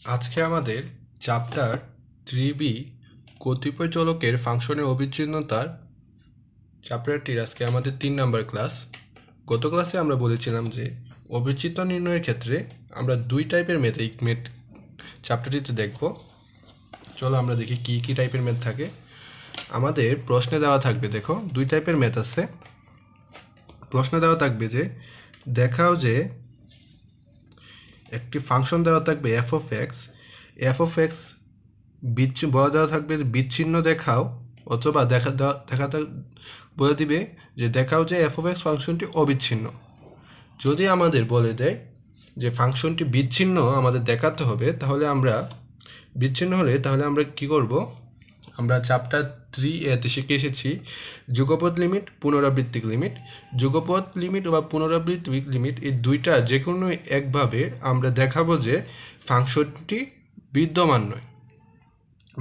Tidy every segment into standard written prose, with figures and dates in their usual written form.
আজকে আমাদের chapter 3B কতিপয় চলকের ফাংশনের অবিচ্ছিন্নতার চ্যাপ্টারটির আজকে আমাদের 3 নম্বর ক্লাস। গত ক্লাসে আমরা বলেছিলাম যে অবিচ্ছিন্ন নির্ণয়ের ক্ষেত্রে আমরা দুই টাইপের মেথ এই চ্যাপ্টারটিতে দেখব। চলো আমরা দেখি কি কি টাইপের মেথ থাকে। আমাদের প্রশ্নে দেওয়া থাকবে, দেখো দুই টাইপের মেথ আছে। প্রশ্নে দেওয়া থাকবে যে দেখাও যে একটি ফাংশন দেওয়া থাকবে এফ অফ এক্স বলা দেওয়া থাকবে বিচ্ছিন্ন দেখাও, অথবা বলে দিবে যে দেখাও যে এফ অফ এক্স ফাংশনটি অবিচ্ছিন্ন। যদি আমাদের বলে দেয় যে ফাংশনটি বিচ্ছিন্ন আমাদের দেখাতে হবে, তাহলে আমরা বিচ্ছিন্ন হলে তাহলে আমরা কি করব, আমরা চ্যাপ্টার 3A-তে শিখে এসেছি যুগপৎ লিমিট, পুনরাবৃত্তিক লিমিট। যুগপৎ লিমিট বা পুনরাবৃত্তিক লিমিট এই দুইটা যে কোনো একভাবে আমরা দেখাবো যে ফাংশনটি বিদ্যমান নয়,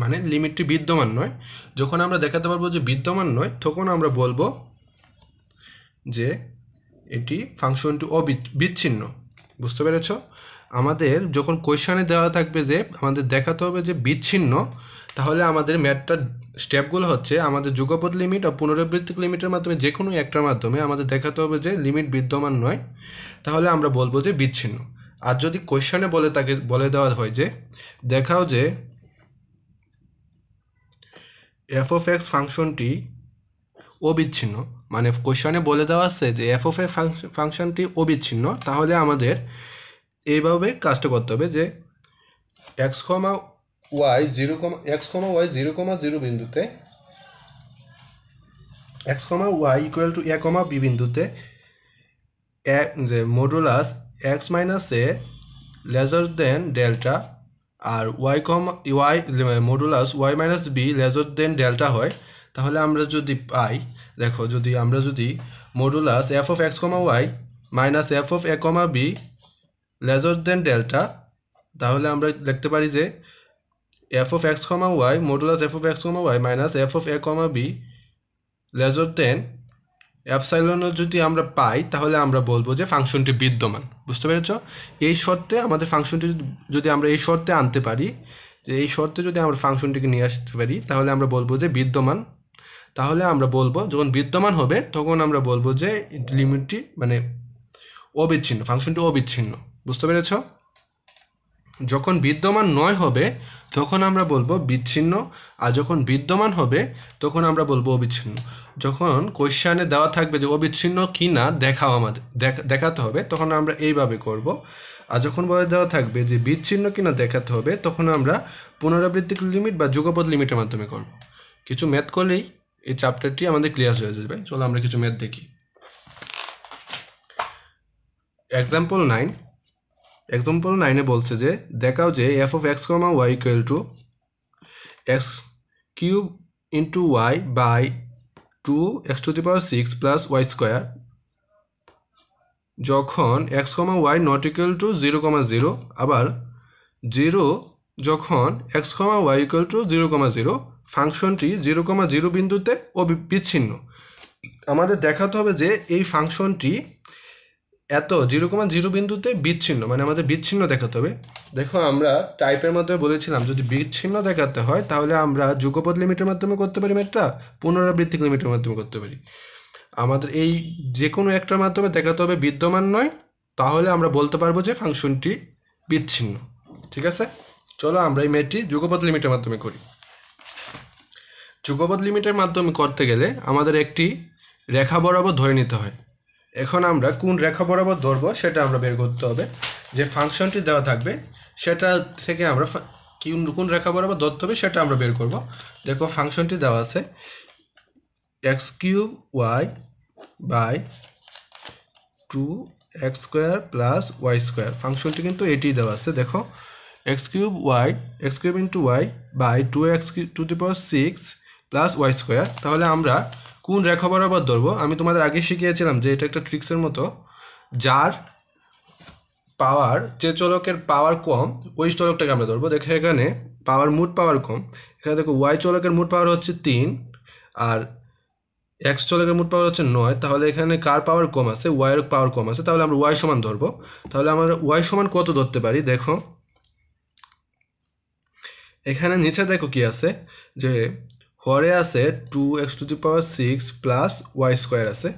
মানে লিমিটটি বিদ্যমান নয়। যখন আমরা দেখাতে পারবো যে বিদ্যমান নয়, তখন আমরা বলবো যে এটি ফাংশনটি বিচ্ছিন্ন। বুঝতে পেরেছ? আমাদের যখন কোয়েশ্চনে দেওয়া থাকবে যে আমাদের দেখাতে হবে যে বিচ্ছিন্ন, তাহলে আমাদের ম্যাথটার স্টেপগুলো হচ্ছে আমাদের যুগপৎ লিমিট ও পুনরাবৃত্তিক লিমিটের মাধ্যমে যে কোনো একটার মাধ্যমে আমাদের দেখাতে হবে যে লিমিট বিদ্যমান নয়, তাহলে আমরা বলবো যে বিচ্ছিন্ন। আর যদি কোয়েশ্চনে বলে দেওয়া হয় যে দেখাও যে এফ অফ এক্স ফাংশনটি অবিচ্ছিন্ন, মানে কোয়েশ্চনে বলে দেওয়া আছে যে এফ অফ এক্স ফাংশনটি অবিচ্ছিন্ন, তাহলে আমাদের এইভাবে কাজটা করতে হবে যে এক্স কমা ওয়াই 0,0 বিন্দুতে x comma y equal to a comma b বিন্দুতে যে modulus x minus a lesser than delta, আর y modulus y minus b lesser than delta হয়, তাহলে আমরা যদি পাই, দেখো যদি আমরা যদি modulus f of x comma y minus f of a comma b lesser than delta, তাহলে আমরা লিখতে পারি যে f of x comma y modulus f of x comma y minus f of a comma b lesser than এপসাইলনও যদি আমরা পাই, তাহলে আমরা বলবো যে ফাংশনটি বিদ্যমান। বুঝতে পেরেছ? এই শর্তে আমাদের ফাংশনটি যদি আমরা এই শর্তে আনতে পারি, যে এই শর্তে যদি আমরা ফাংশনটিকে নিয়ে আসতে পারি, তাহলে আমরা বলবো যে বিদ্যমান। তাহলে আমরা বলবো যখন বিদ্যমান হবে তখন আমরা বলবো যে লিমিটটি মানে অবিচ্ছিন্ন, ফাংশনটি অবিচ্ছিন্ন। বুঝতে পেরেছ? যখন বিদ্যমান নয় হবে তখন আমরা বলবো বিচ্ছিন্ন, আর যখন বিদ্যমান হবে তখন আমরা বলবো অবিচ্ছিন্ন। যখন কোয়েশ্চনে দেওয়া থাকবে যে অবিচ্ছিন্ন কি না দেখাও আমাদের দেখাতে হবে, তখন আমরা এইভাবে করব। আর যখন বলে দেওয়া থাকবে যে বিচ্ছিন্ন কিনা দেখাতে হবে, তখন আমরা পুনরাবৃত্তিক লিমিট বা যুগপৎ লিমিটের মাধ্যমে করব। কিছু ম্যাথ করলেই এই চ্যাপ্টারটি আমাদের ক্লিয়ার হয়ে যাবে। চলো আমরা কিছু ম্যাথ দেখি। এক্সাম্পল 9 বলছে যে দেখাও যে f of x comma y equal to x cube into y by 2x⁶ plus y square যখন x comma y not equal to 0,0, আবার 0 যখন x comma y equal to 0,0, ফাংশনটি 0,0 বিন্দুতে বিচ্ছিন্ন। আমাদের দেখাতে হবে যে এই ফাংশনটি এত 0,0 বিন্দুতে বিচ্ছিন্ন, মানে আমাদের বিচ্ছিন্ন দেখাতে হবে। দেখো আমরা টাইপের মাধ্যমে বলেছিলাম যদি বিচ্ছিন্ন দেখাতে হয় তাহলে আমরা যুগপৎ লিমিটের মাধ্যমে করতে পারি ম্যাথটা, পুনরাবৃত্তিক লিমিটের মাধ্যমে করতে পারি। আমাদের এই যে কোনো একটার মাধ্যমে দেখাতে হবে বিদ্যমান নয়, তাহলে আমরা বলতে পারবো যে ফাংশনটি বিচ্ছিন্ন। ঠিক আছে? চলো আমরা এই ম্যাথটি যুগপৎ লিমিটের মাধ্যমে করি। যুগপৎ লিমিটের মাধ্যমে করতে গেলে আমাদের একটি রেখা বরাবর ধরে নিতে হয়। এখন আমরা কোন রেখা বরাবর ধরবো সেটা আমরা বের করতে হবে। যে ফাংশনটি দেওয়া থাকবে সেটা থেকে আমরা কোন রেখা বরাবর ধরতে হবে সেটা আমরা বের করব। দেখো ফাংশনটি দেওয়া আছে x cube y by 2x² plus y square, ফাংশনটি কিন্তু এটি দেওয়া আছে। দেখো x cube into y by 2x⁶ plus y square, তাহলে আমরা কোন রেখা বরাবর ধরবো? আমি তোমাদের আগে শিখিয়েছিলাম যে এটা একটা ট্রিক্সের মতো, যার পাওয়ার যে চলকের পাওয়ার কম ওই চলকটাকে আমরা ধরবো। দেখো এখানে মোট পাওয়ার কম, এখানে দেখো ওয়াই চলকের মোট পাওয়ার হচ্ছে 3 আর এক্স চলকের মোট পাওয়ার হচ্ছে 9, তাহলে এখানে কার পাওয়ার কম আছে? ওয়াইয়ের পাওয়ার কম আছে, তাহলে আমরা ওয়াই সমান ধরবো। তাহলে আমরা ওয়াই সমান কত ধরতে পারি? দেখো এখানে নিচে দেখো কি আছে, যে হরে আছে 2x⁶ প্লাস y² আছে।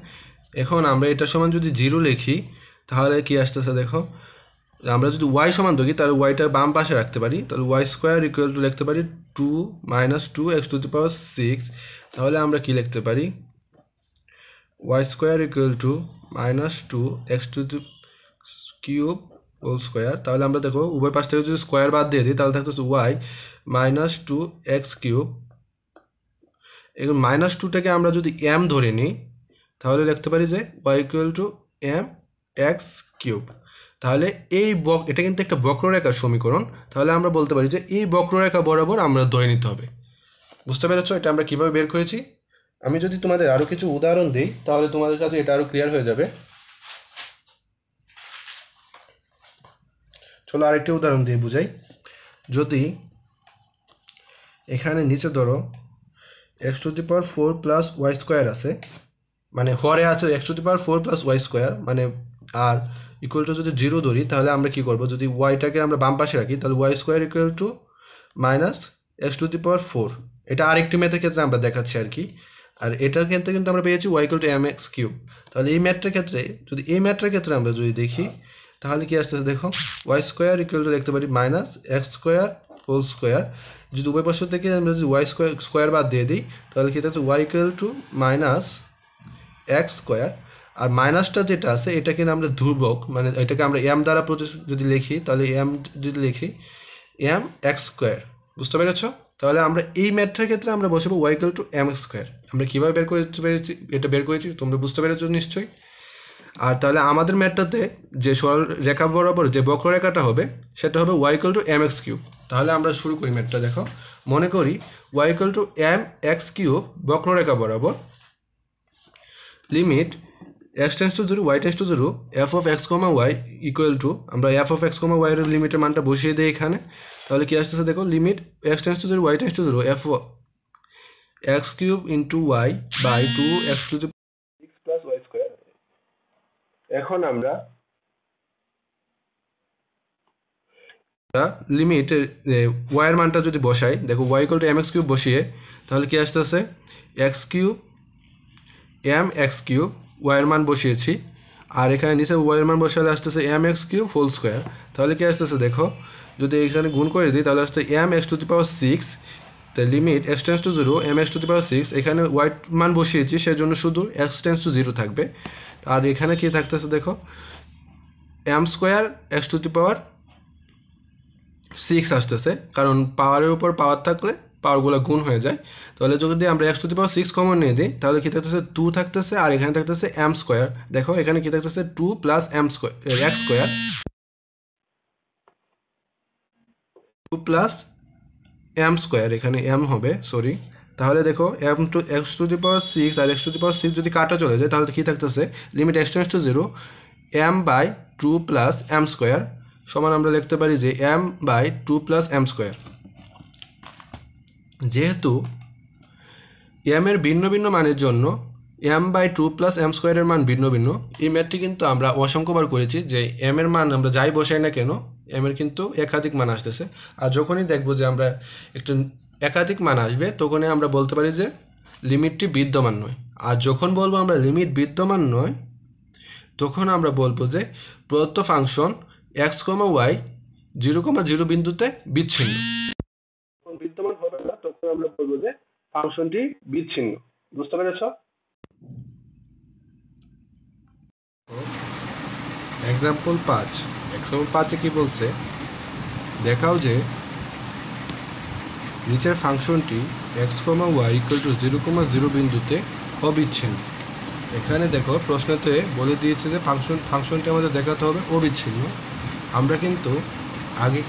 এখন আমরা এটা সমান যদি 0 লিখি তাহলে কি আসতেছে দেখো, আমরা যদি y সমান ধরি তাহলে yটা বাম পাশে রাখতে পারি, তাহলে y² = লিখতে পারি 2 - 2x⁶। তাহলে আমরা কি লিখতে পারি, y² = -2x³ হোল স্কোয়ার। তাহলে আমরা দেখো উভয় পাশ থেকে যদি স্কোয়ার বাদ দিয়ে দিই তাহলে থাকতেছে y -2x³ এখন -2টাকে আমরা যদি m ধরে নিই তাহলে লিখতে পারি যে y = mx³। তাহলে এটা কিন্তু একটা বক্ররেখার সমীকরণ। তাহলে আমরা বলতে পারি যে এই বক্ররেখা বরাবর আমরা ধরে নিতে হবে। বুঝতে পেরেছো এটা আমরা কিভাবে বের করেছি? আমি যদি তোমাদের আরো কিছু উদাহরণ দিই তাহলে তোমাদের কাছে এটা আরো ক্লিয়ার হয়ে যাবে। চলো আরেকটি উদাহরণ দিয়ে বুঝাই। যদি এখানে নিচে ধরো x⁴ প্লাস y² আছে, মানে হরে আছে x⁴ প্লাস y², মানে আর ইকুয়াল টু যদি 0 ধরি তাহলে আমরা কি করব, যদি yটাকে আমরা বাম পাশে রাখি তাহলে y² = -x⁴। এটা আরেকটি ম্যাথের ক্ষেত্রে আমরা দেখাচ্ছি আর কি। আর এটার ক্ষেত্রে কিন্তু আমরা পেয়েছি y = mx³। তাহলে এই ম্যাথটার ক্ষেত্রে আমরা যদি দেখি তাহলে কি আসতেছে দেখো, y² লিখতে পারি -x² হোল স্কোয়ার। যদি উভয় পাশ থেকে আমরা যদি y² বাদ দিয়ে দিই তাহলে কি থাকছে y = x²। আর মাইনাসটা যেটা আছে এটা কিন্তু আমরা ধ্রুবক, মানে এটাকে আমরা m দ্বারা যদি লিখি তাহলে যদি লিখি mx²। বুঝতে পেরেছ? তাহলে আমরা এই ম্যাথটার ক্ষেত্রে আমরা বসাবো y = mx²। আমরা কীভাবে বের করতে পেরেছি, এটা বের করেছি তোমরা বুঝতে পেরেছো নিশ্চয়ই। আর তাহলে আমাদের ম্যাথটাতে যে সরল রেখা বরাবর যে বক্ররেখাটা হবে সেটা হবে y = mx³। তাহলে আমরা শুরু করি ম্যাথটা। দেখো মনে করি y = mx³ বক্ররেখা বরাবর limit x→0 y→0 f(x, y) = আমরা f(x, y) এর লিমিটের মানটা বসিয়ে দিই এখানে। তাহলে কি আসতেছে দেখো, limit x→0 y→0 f(x³ × y) by 2x⁶ plus y²। এখন আমরা লিমিট y এর মানটা যদি বসাই, দেখো y = mx³ বসিয়ে তাহলে কি আসতেছে x³ mx³ y এর মান বসিয়েছি, আর এখানে নিচে y এর মান বসালে আসতেছে mx³ হোল স্কোয়ার। তাহলে কি আসতেছে দেখো, যদি এখানে গুণ করে দিই তাহলে আসছে mx⁶। তাই লিমিট x→0 mx⁶, এখানে y মান বসিয়েছি সেজন্য শুধু x→0 থাকবে। আর এখানে কি থাকতেছে দেখো m² x⁶ আসতেছে, কারণ পাওয়ারের উপর পাওয়ার থাকলে পাওয়ারগুলো গুণ হয়ে যায়। তাহলে যদি আমরা x⁶ কমন নিয়ে দিই তাহলে কি থাকতেছে 2 থাকতেছে, আর এখানে থাকতেছে m²। দেখো এখানে কি থাকতেছে 2 + x², 2 + m², এখানে m হবে, সরি। তাহলে দেখো x⁶ আর x⁶ যদি কাটা চলে যায় তাহলে কি থাকতেছে, লিমিট x→0 m/2 + m² সমান আমরা লিখতে পারি যে m/2 + m²। যেহেতু m এর ভিন্ন ভিন্ন মানের জন্য m/2 + m² এর মান ভিন্ন ভিন্ন, এই ম্যাথটি কিন্তু আমরা অসংখ্যবার করেছি যে m এর মান আমরা যাই বসাই না কেন m এর কিন্তু একাধিক মান আসতেছে। আর যখনই দেখবো যে আমরা একটু একাধিক মান আসবে তখনই আমরা বলতে পারি যে লিমিটটি বিদ্যমান নয়। আর যখন বলবো আমরা লিমিট বিদ্যমান নয় তখন আমরা বলবো যে প্রদত্ত ফাংশন x, y 0,0 বিন্দুতে বিচ্ছিন্ন। যখন বিদ্যমান হবে না তখন আমরা বলবো যে ফাংশনটি বিচ্ছিন্ন। বুঝতে পেরেছ? এক্সাম্পল 5। এক্সাম্পল 5-এ কি বলছে, দেখাও যে নিচের ফাংশনটি x, y = 0,0 বিন্দুতে অবিচ্ছিন্ন। এখানে দেখো প্রশ্নতে বলে দিয়েছে যে ফাংশনটি আমাদের দেখাতে হবে অবিচ্ছিন্ন। আমরা কিন্তু আগে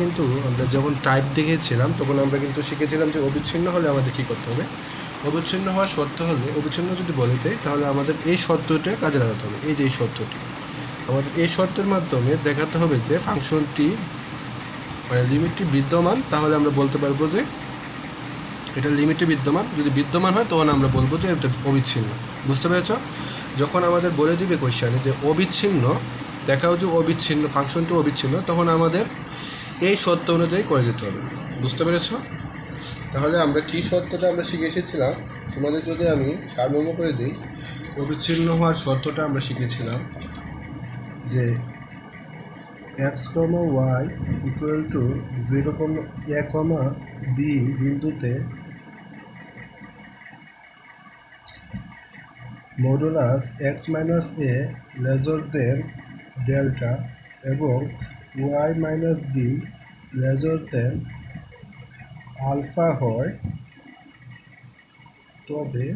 আমরা যখন টাইপ দেখেছিলাম তখন আমরা কিন্তু শিখেছিলাম যে অবিচ্ছিন্ন হলে আমাদের কী করতে হবে। অবিচ্ছিন্ন হওয়ার শর্ত হলে, অবিচ্ছিন্ন যদি বলে দেয় তাহলে আমাদের এই শর্তটা কাজে লাগাতে হবে। এই যে এই শর্তটি, আমাদের এই শর্তের মাধ্যমে দেখাতে হবে যে ফাংশনটি মানে লিমিটটি বিদ্যমান। তাহলে আমরা বলতে পারবো যে এটা লিমিটটি বিদ্যমান। যদি বিদ্যমান হয় তখন আমরা বলবো যে এটা অবিচ্ছিন্ন। বুঝতে পেরেছ? যখন আমাদের বলে দিবে কোশ্চেনে যে অবিচ্ছিন্ন, দেখাও যে অবিচ্ছিন্ন ফাংশনটি অবিচ্ছিন্ন, তখন আমাদের এই শর্ত অনুযায়ী করে যেতে হবে। বুঝতে পেরেছ? তাহলে আমরা কি শর্তটা আমরা শিখে এসেছিলাম, তোমাদের যদি আমি সারমর্ম করে দিই, অবিচ্ছিন্ন হওয়ার শর্তটা আমরা শিখেছিলাম যে x comma y equal to 0, a, b বিন্দুতে modulus x minus a lesser than delta এবং y minus b lesser than alpha হয়, তবে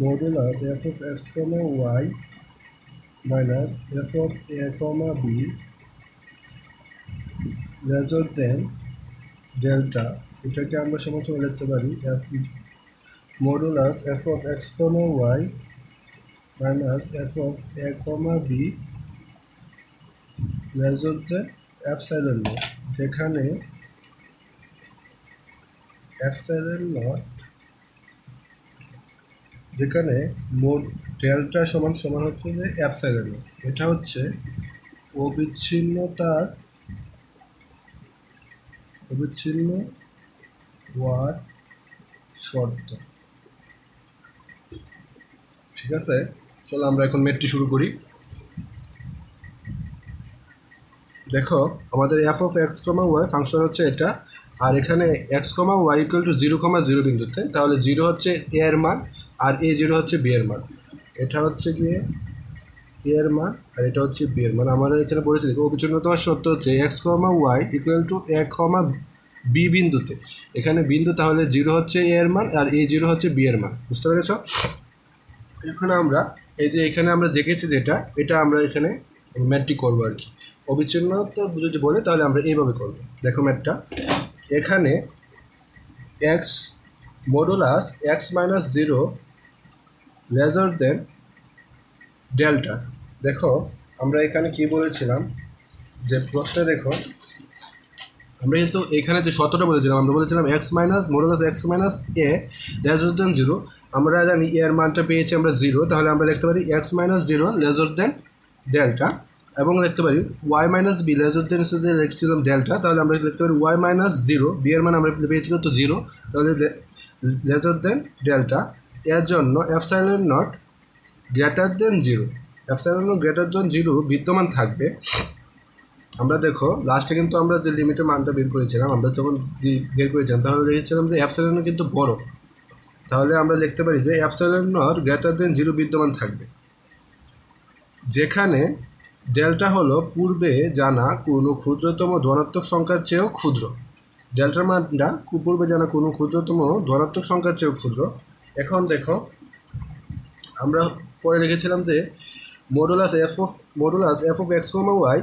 modulus f of x comma y minus f of a comma b lesser than delta, এটাকে আমরা সমান সমান লিখতে পারি f modulus f of x comma y minus f of a comma b lesser than epsilon naught, যেখানে epsilon naught যেখানে mode delta সমান সমান হচ্ছে যে এপসাইলন নট। এটা হচ্ছে অবিচ্ছিন্ন হওয়ার শর্ত। ঠিক আছে, চলো আমরা এখন ম্যাথটি শুরু করি। দেখো আমাদের f of x comma y function হচ্ছে এটা, আর এখানে x comma y equal to 0, 0 বিন্দুতে, তাহলে 0 হচ্ছে এ এর মান আর a0 হচ্ছে বি এর মান। এটা হচ্ছে গিয়ে এ এর মান আর এটা হচ্ছে বি এর মান। আমরা এখানে বলেছি দেখো অবিচ্ছিন্নতার শর্ত হচ্ছে x comma y equal to a comma b বিন্দুতে, এখানে বিন্দু তাহলে 0 হচ্ছে এ এর মান আর a0 হচ্ছে বি এর মান। বুঝতে পেরেছ? এখন আমরা এই যে এখানে আমরা দেখেছি যেটা, এটা আমরা এখানে ম্যাথটি করবো আর কি। অবিচ্ছিন্নতা যদি বলে তাহলে আমরা এইভাবে করব। দেখো ম্যাথটা, এখানে x modulus x minus 0 lesser than delta. দেখো আমরা এখানে কি বলেছিলাম যে প্রশ্নে, দেখো আমরা কিন্তু এখানে যে শর্তটা বলেছিলাম, আমরা বলেছিলাম x minus modulus x minus a lesser than 0। আমরা জানি এর মানটা পেয়েছি আমরা 0, তাহলে আমরা লিখতে পারি x minus 0 lesser than delta, এবং লিখতে পারি ওয়াই মাইনাস বি লেজার দেন লিখছিলাম ডেল্টা, তাহলে আমরা লিখতে পারি ওয়াই মাইনাস 0, বি এর মান আমরা পেয়েছি তো 0, তাহলে লেজার দেন ডেল্টা। এর জন্য epsilon not greater than 0, epsilon not greater than 0 বিদ্যমান থাকবে। আমরা দেখো লাস্টে কিন্তু আমরা যে লিমিটের মানটা বের করেছিলাম, আমরা যখন বের করেছিলাম তাহলে দেখেছিলাম যে এপসাইলন নট কিন্তু বড়, তাহলে আমরা লিখতে পারি যে এপসাইলন নট গ্রেটার দেন 0 বিদ্যমান থাকবে, যেখানে ডেল্টা হলো পূর্বে জানা কোনো ক্ষুদ্রতম ধনাত্মক সংখ্যার চেয়েও ক্ষুদ্র। ডেল্টার মানটা পূর্বে জানা কোনো ক্ষুদ্রতম ধনাত্মক সংখ্যার চেয়েও ক্ষুদ্র। এখন দেখো আমরা পরে লিখেছিলাম যে modulus f of x comma y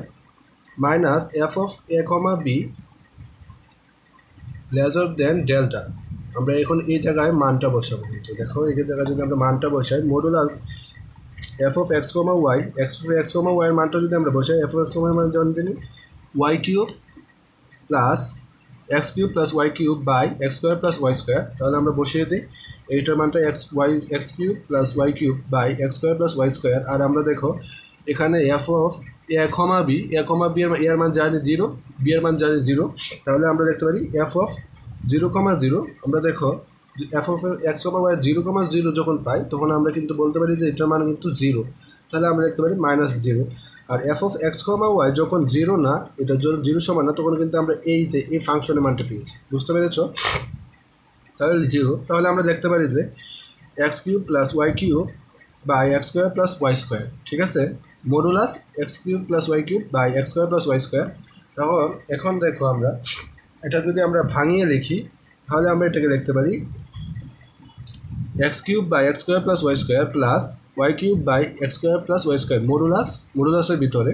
minus f of a comma b lesser than delta. আমরা এখন এই জায়গায় মানটা বসাবো, কিন্তু দেখো এই জায়গায় যদি আমরা মানটা বসাই, modulus f of x comma y এর মানটা যদি আমরা বসাই, এফ অফ এক্স কমা মান যেমন জানি y cube plus x cube plus y cube by x square plus y square, তাহলে আমরা বসিয়ে দিই এইটার মানটা x cube plus y cube by x square plus y square. আর আমরা দেখো এখানে f of a comma b এর মান জানি 0, বি এর মান জানি 0, তাহলে আমরা দেখতে পারি এফ অফ 0, 0। আমরা দেখো f of x comma y 0, 0 যখন পাই তখন আমরা কিন্তু বলতে পারি যে এটার মান কিন্তু 0, তাহলে আমরা লিখতে পারি -0। আর f of x comma y যখন 0 না, এটা 0 সমান না, তখন কিন্তু আমরা এই যে এই ফাংশনের মানটা পেয়েছি। বুঝতে পেরেছ? তাহলে 0, তাহলে আমরা লিখতে পারি যে x cube plus y cube by x square plus y square. ঠিক আছে, modulus x cube plus y cube by x square plus y square. তখন এখন দেখো আমরা এটা যদি আমরা ভাঙিয়ে লিখি, তাহলে আমরা এটাকে লিখতে পারি x cube by x square plus y square plus y cube by x square plus y square মডুলাসের ভিতরে।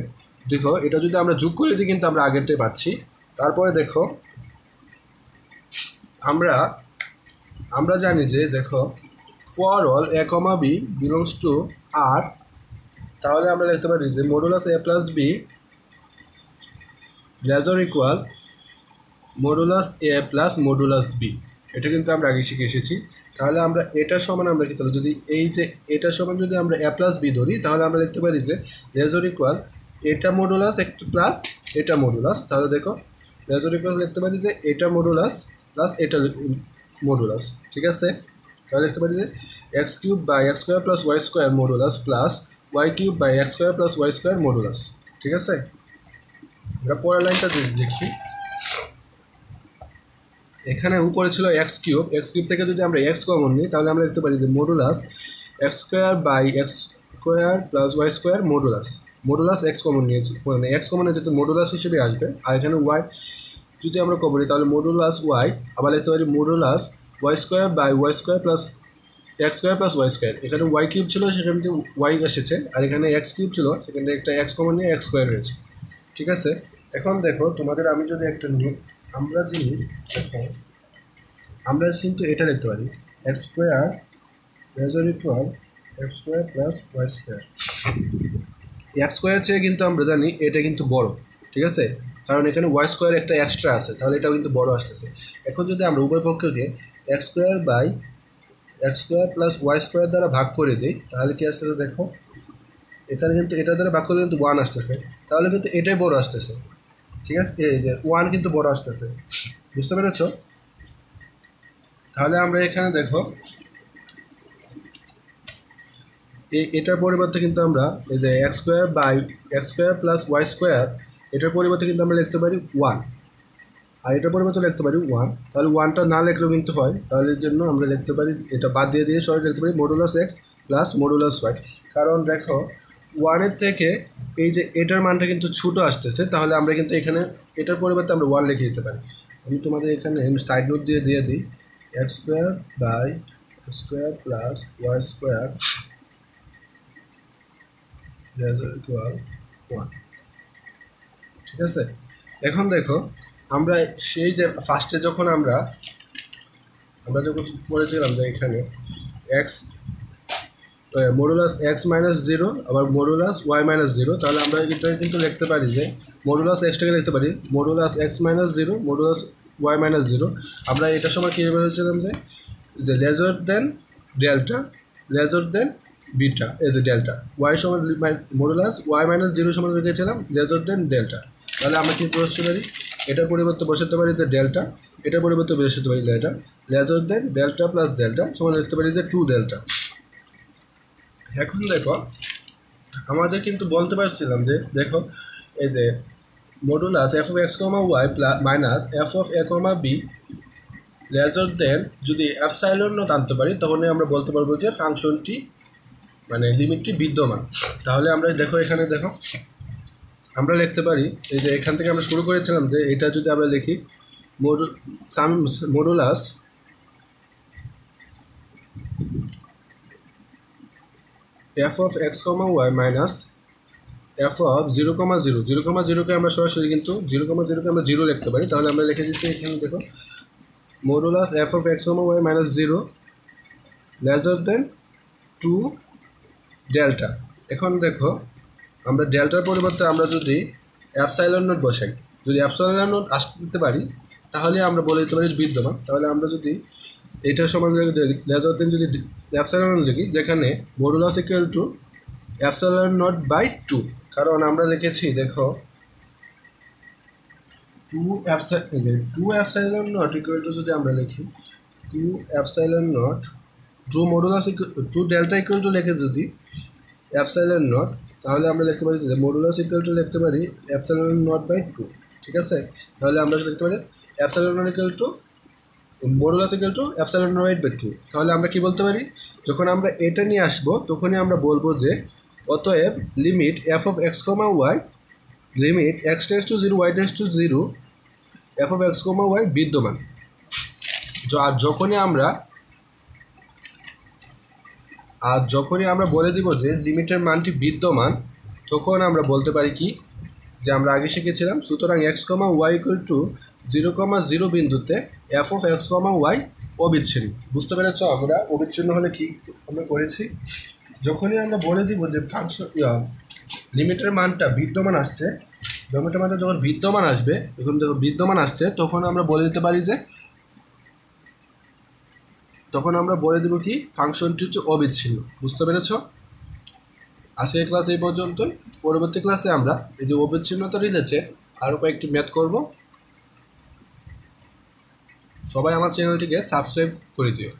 দেখো এটা যদি আমরা যোগ করে দিই কিন্তু আমরা আগেরটাই পাচ্ছি। তারপরে দেখো আমরা জানি যে দেখো for all a comma b belongs to R, তাহলে আমরা লিখতে পারি যে modulus a plus b lesser equal modulus a plus modulus b. এটা কিন্তু আমরা আগে শিখে এসেছি। তাহলে আমরা এটার সমান আমরা কি, তাহলে যদি এটার সমান যদি আমরা এ প্লাস বি ধরি, তাহলে আমরা লিখতে পারি যে লেজার ইকুয়াল এটা মডুলাস একটা প্লাস এটা মডুলাস। তাহলে দেখো লেস অর ইকুয়াল লিখতে পারি যে এটা মডুলাস প্লাস এটা মডুলাস, ঠিক আছে। তাহলে লিখতে পারি যে x cube by x square plus y square modulus plus y cube by x square plus y square modulus, ঠিক আছে। আমরা পরের লাইনটা দেখি। এখানে উপরে ছিল এক্স কিউব থেকে যদি আমরা এক্স কমন নিই তাহলে আমরা লিখতে পারি যে modulus x square by x square plus y square modulus x common নিয়েছি, মানে এক্স কমনে যেহেতু মডুলাস হিসেবে আসবে, আর এখানে ওয়াই যদি আমরা কমন নিই তাহলে মডুলাস ওয়াই, আবার লিখতে পারি modulus y square by y square plus x square plus y square. এখানে ওয়াই কিউব ছিল সেখান থেকে ওয়াই এসেছে, আর এখানে এক্স কিউব ছিল সেখান থেকে একটা এক্স কমন নিয়ে এক্স স্কোয়ার হয়েছে, ঠিক আছে। এখন দেখো তোমাদের আমি যদি একটা আমরা কিন্তু এটা লিখতে পারি x square lesser equal x square plus y square. X square চেয়ে কিন্তু আমরা জানি এটা কিন্তু বড়, ঠিক আছে, কারণ এখানে ওয়াই স্কোয়ার একটা এক্সট্রা আছে, তাহলে এটাও কিন্তু বড় আসতেছে। এখন যদি আমরা উভয় পক্ষকে x square by x square plus y square দ্বারা ভাগ করে দিই তাহলে কি আসতেছে দেখো, এখানে কিন্তু এটা দ্বারা ভাগ করলে কিন্তু ওয়ান আসতেছে, তাহলে কিন্তু এটাই বড় আসতেছে, ঠিক আছে। এই যে ওয়ান কিন্তু বড় আসতেছে, বুঝতে পেরেছ। তাহলে আমরা এখানে দেখো এটার পরিবর্তে কিন্তু আমরা এই যে x square by x square plus y square এটার পরিবর্তে কিন্তু আমরা লিখতে পারি ওয়ান, আর এটার পরিবর্তে লিখতে পারি ওয়ান। তাহলে ওয়ানটা না লিখলেও কিন্তু হয়, তাহলে এর জন্য আমরা লিখতে পারি এটা বাদ দিয়ে সরাসরি লিখতে পারি modulus x plus modulus y. কারণ দেখো ওয়ানের থেকে এই যে এটার মানটা কিন্তু ছোটো আসতেছে, তাহলে আমরা কিন্তু এখানে এটার পরিবর্তে আমরা ওয়ান লিখে দিতে পারি। আমি তোমাদের এখানে সাইড নোট দিয়ে দিই x square by x square plus y square equal one, ঠিক আছে। এখন দেখো আমরা সেই যে ফার্স্টে যখন আমরা যখন পড়েছিলাম যে এখানে x modulus x minus zero আবার মডুলাস ওয়াই মাইনাস জিরো, তাহলে আমরা এটা কিন্তু লিখতে পারি যে মডুলাস এক্সটাকে লিখতে পারি modulus x minus zero modulus y minus zero. আমরা এটার সময় কী বলেছিলাম যে lesser than delta lesser than beta as a delta, y সমান মডুলাস ওয়াই মাইনাস জিরো সমান লিখেছিলাম লেজার দেন ডেল্টা। তাহলে আমরা কী বসতে পারি, এটার পরিবর্তে বসাতে পারি যে ডেল্টা, এটার পরিবর্তে বসাতে পারি laser than delta plus delta সমান লিখতে পারি যে টু ডেল্টা। এখন দেখো আমাদের কিন্তু বলতে পারছিলাম যে দেখো এই যে modulus f of x comma y plus minus f of a comma b lesser than যদি এপসাইলন নট আনতে পারি তখনই আমরা বলতে পারবো যে ফাংশনটি মানে লিমিটটি বিদ্যমান। তাহলে আমরা দেখো এখানে দেখো আমরা লিখতে পারি এই যে এখান থেকে আমরা শুরু করেছিলাম যে এটা যদি আমরা লিখি modulus f of x comma y minus f of zero comma জিরোকে আমরা সরাসরি কিন্তু জিরোকে আমরা জিরো লিখতে পারি। তাহলে আমরা লিখে দিচ্ছি এখানে দেখো modulus f of x comma y minus zero lesser than two delta. এখন দেখো আমরা ডেল্টার পরিবর্তে আমরা যদি এপসাইলন নট বসাই, যদি এপসাইলন নট আসতে পারি তাহলে আমরা বলে দিতে পারি বিদ্যমান। তাহলে আমরা যদি এটার সমান লেজার দেন যদি এপসাইলন নট লিখি যেখানে modulus equal to epsilon naught by two, কারণ আমরা লিখেছি দেখো two epsilon naught equal to যদি আমরা লিখি two epsilon naught two modulus two delta equal to লিখে যদি এপসাইলন নট, তাহলে আমরা লিখতে পারি যে মডুলাস ইকুয়াল টু লিখতে পারি এপসাইলন নট বাই টু, ঠিক আছে। তাহলে আমরা লিখতে পারি epsilon naught equal to modulus equal to epsilon naught by two. তাহলে আমরা কি বলতে পারি, যখন আমরা এটা নিয়ে আসবো তখনই আমরা বলবো যে অতএব limit f of x comma y limit x tends to zero y tends to zero f of x comma y বিদ্যমান। আর যখনই আমরা বলে দিব যে লিমিটের মানটি বিদ্যমান তখন আমরা বলতে পারি কি যে আমরা আগে শিখেছিলাম সুতরাং x comma y equal to 0,0 বিন্দুতে f of x comma y অবিচ্ছিন্ন। বুঝতে পেরেছ আমরা অবিচ্ছিন্ন হলে কি আমরা করেছি, যখনই আমরা বলে দিব যে ফাংশন লিমিটের মানটা বিদ্যমান আসছে, লিমিটের মানটা যখন বিদ্যমান আসবে এখন দেখো বিদ্যমান আসছে তখন আমরা বলে দিতে পারি যে তখন আমরা বলে দেব কি ফাংশনটি হচ্ছে অবিচ্ছিন্ন। বুঝতে পেরেছ? আজকের ক্লাস এই পর্যন্তই। পরবর্তী ক্লাসে আমরা এই যে অবিচ্ছিন্নতা রিলেটেড আরও কয়েকটি ম্যাথ করব। সবাই আমার চ্যানেলটিকে সাবস্ক্রাইব করে দিও।